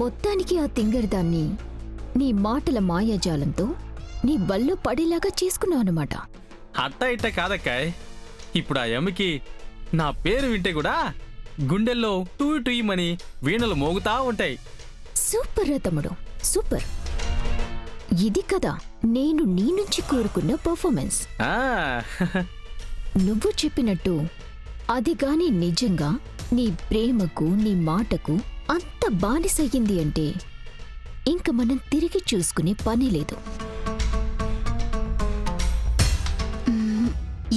మొత్తానికి ఆ తింగరదాన్ని నీ మాటల మాయాజాలంతో నీ వల్లో పడేలాగా చేసుకున్నావు అనమాట. అట్ట ఇట్ట కాదక్కాయ్. ఇప్పుడు ఆ యమ్మకి నా పేరు వింటే కూడా గుండెల్లో టూ టూయమని వీణలు మోగుతా ఉంటాయి. సూపర్ రా తమ్ముడు, సూపర్. ఇది కదా నేను నీ నుంచి కోరుకున్న పర్ఫార్మెన్స్. నువ్వు చెప్పినట్టు అది గాని నిజంగా నీ ప్రేమకు నీ మాటకు అంత బానిసయ్యింది అంటే ఇంక మనం తిరిగి చూసుకునే పని లేదు.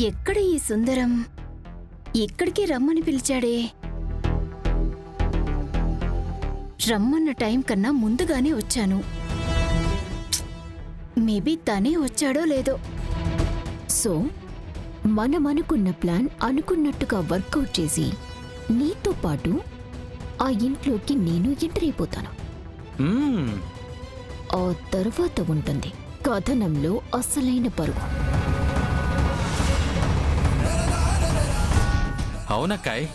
ఎక్కడ ఈ సుందరం? ఎక్కడికి రమ్మని పిలిచాడే? రమ్మన్న టైం కన్నా ముందుగానే వచ్చాను. మేబీ తనే వచ్చాడో లేదో. సో మనమనుకున్న ప్లాన్ అనుకున్నట్టుగా వర్కౌట్ చేసి నీతో పాటు ఆ ఇంట్లోకి నేను ఎంటర్ అయిపోతాను. ఆ తర్వాత ఉంటుంది కథనంలో అసలైన పరుగు. అవునక్కాయ్,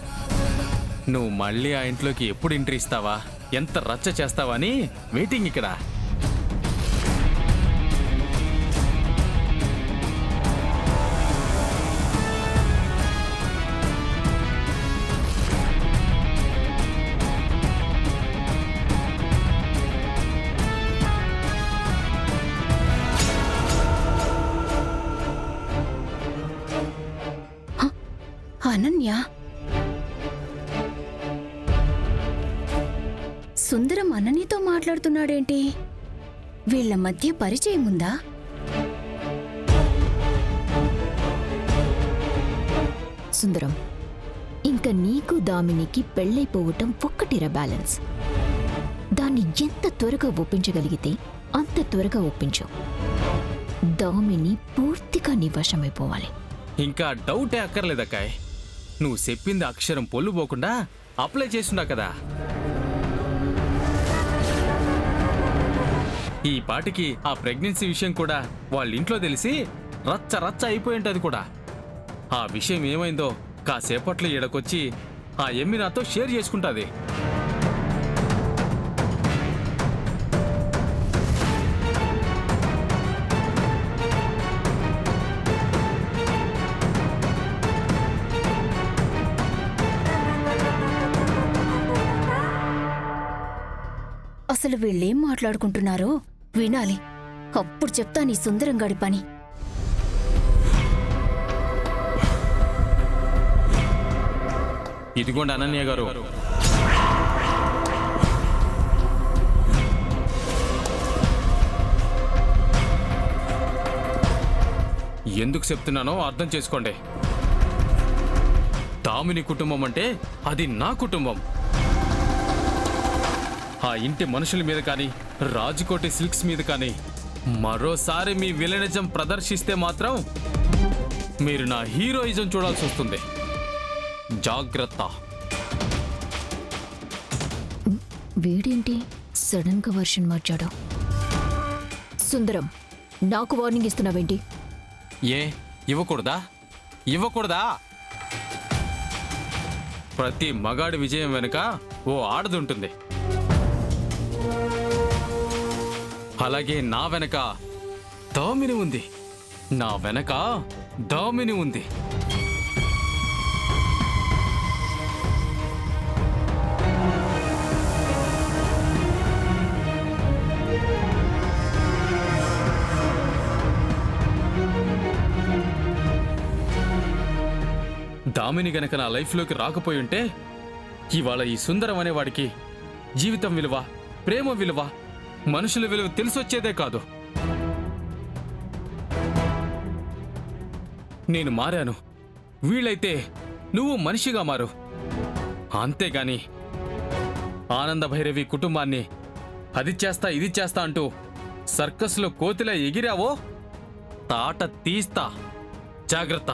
నువ్వు మళ్ళీ ఆ ఇంట్లోకి ఎప్పుడు ఎంట్రీ ఇస్తావా, ఎంత రచ్చ చేస్తావా అని వెయిటింగ్ ఇక్కడ. అనన్య, సుందరం అనన్యతో మాట్లాడుతున్నాడేంటి? వీళ్ల మధ్య పరిచయం ఉందా? సుందరం, ఇంక నీకు దామినికి పెళ్ళైపోవటం ఒక్కటిరా బ్యాలెన్స్. దాన్ని ఎంత త్వరగా ఒప్పించగలిగితే అంత త్వరగా ఒప్పించు. దామిని పూర్తిగా నీ వశమైపోవాలి. ఇంకా డౌటే అక్కర్లేదక్కాయ్. నువ్వు చెప్పింది అక్షరం పొల్లుపోకుండా అప్లై చేస్తున్నా కదా. ఈ పాటికి ఆ ప్రెగ్నెన్సీ విషయం కూడా వాళ్ళ ఇంట్లో తెలిసి రచ్చ రచ్చ అయిపోయింటది కూడా. ఆ విషయం ఏమైందో కాసేపట్లో ఈడకొచ్చి ఆ ఎమ్మి నాతో షేర్ చేసుకుంటాది. అసలు వీళ్ళేం మాట్లాడుకుంటున్నారో వినాలి. అప్పుడు చెప్తా నీ సుందరంగాడి పని. ఇదిగోండి అనన్య గారు. ఎందుకు చెప్తున్నానో అర్థం చేసుకోండి. దామిని కుటుంబం అంటే అది నా కుటుంబం. ఆ ఇంటి మనుషుల మీద కానీ రాజకోటి సిల్క్స్ మీద కానీ మరోసారి మీ విలనిజం ప్రదర్శిస్తే మాత్రం మీరు నా హీరోయిజం చూడాల్సి వస్తుంది. జాగ్రత్త. వీడేంటి సడన్ గా వర్షన్ మార్చాడు? సుందరం, నాకు వార్నింగ్ ఇస్తున్నావేంటి? ఏ ఇవ్వకూడదా? ఇవ్వకూడదా? ప్రతి మగాడి విజయం వెనుక ఓ ఆడదుంటుంది. అలాగే నా వెనక దామిని ఉంది. నా వెనక దామిని ఉంది. దామిని గనక నా లైఫ్లోకి రాకపోయి ఉంటే ఇవాళ ఈ సుందరం అనేవాడికి జీవితం విలువ, ప్రేమ విలువ, మనుషుల విలువ తెలిసొచ్చేదే కాదు. నేను మారాను, వీళ్ళైతే నువ్వు మనిషిగా మారు. అంతేగాని ఆనంద భైరవి కుటుంబాన్ని అది చేస్తా ఇది చేస్తా అంటూ సర్కస్లో కోతిలా ఎగిరావో తాట తీస్తా. జాగ్రత్త.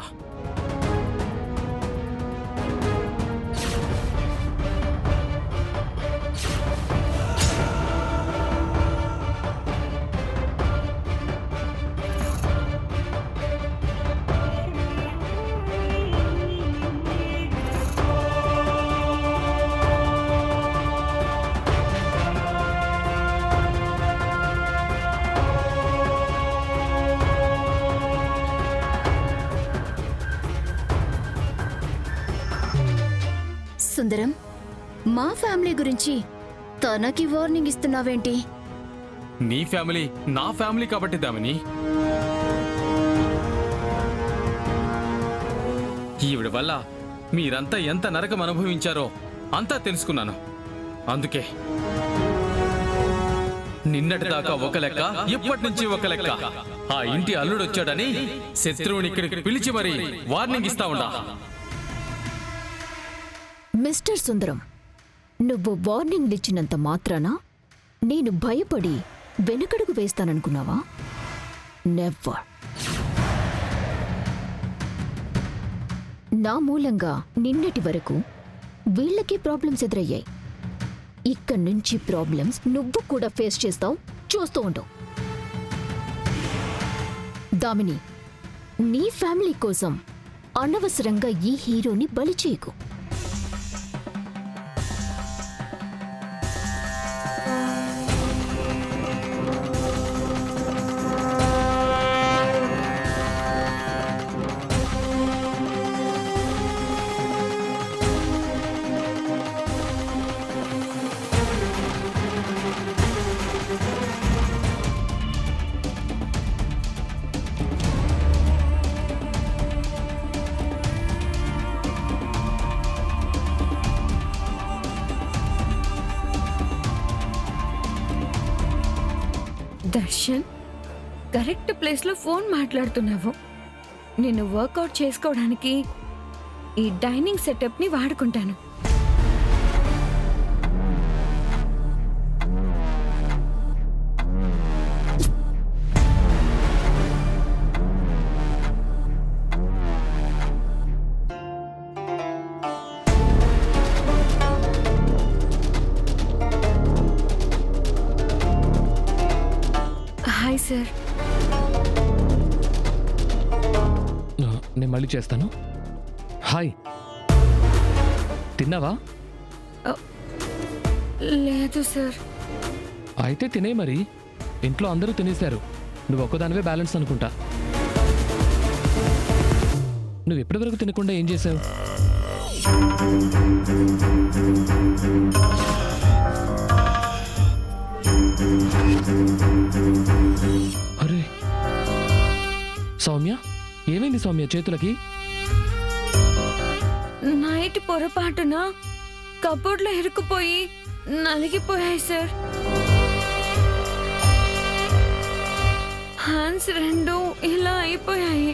సుందరం, మా ఫ్యామిలీ గురించి తనకి వార్నింగ్ ఇస్తున్నావేంటి? నీ ఫ్యామిలీ నా ఫ్యామిలీ కాబట్టి దామిని. ఈవిడ వల్ల మీరంతా ఎంత నరకం అనుభవించారో అంతా తెలుసుకున్నాను. అందుకే నిన్నటిదాకా ఒక లెక్క, ఇప్పటి నుంచి ఒక లెక్క. ఆ ఇంటి అల్లుడొచ్చాడని శత్రువుని ఇక్కడికి పిలిచి మరీ వార్నింగ్ ఇస్తా ఉండా. మిస్టర్ సుందరం, నువ్వు వార్నింగ్లు ఇచ్చినంత మాత్రాన నేను భయపడి వెనకడుగు వేస్తాననుకున్నావా? నెవర్. నా మూలంగా నిన్నటి వరకు వీళ్ళకి ప్రాబ్లమ్స్ ఎదురయ్యాయి. ఇక్కడి నుంచి ప్రాబ్లమ్స్ నువ్వు కూడా ఫేస్ చేస్తావు, చూస్తూ ఉంటావు. దామిని, నీ ఫ్యామిలీ కోసం అనవసరంగా ఈ హీరోని బలి చేయకు. దర్శన్, కరెక్ట్ ప్లేస్లో ఫోన్ మాట్లాడుతున్నావు. నేను వర్కౌట్ చేసుకోవడానికి ఈ డైనింగ్ సెటప్ని వాడుకుంటాను. Hi sir. నేను మళ్ళీ చేస్తాను. హాయ్, తిన్నావా? లేదు సార్. అయితే తినే మరి. ఇంట్లో అందరూ తినేశారు, నువ్వు ఒక్కదానివే బ్యాలెన్స్ అనుకుంటా. నువ్వు ఎప్పటి వరకు తినకుండా ఏం చేసావు? అరే సౌమ్య, ఏమైంది సౌమ్య చేతులకి? నైట్ పొరపాటున కబోర్డ్లో ఇరుక్కుపోయి నలిగిపోయాయి సార్. హ్యాండ్స్ రెండు ఇలా అయిపోయాయి.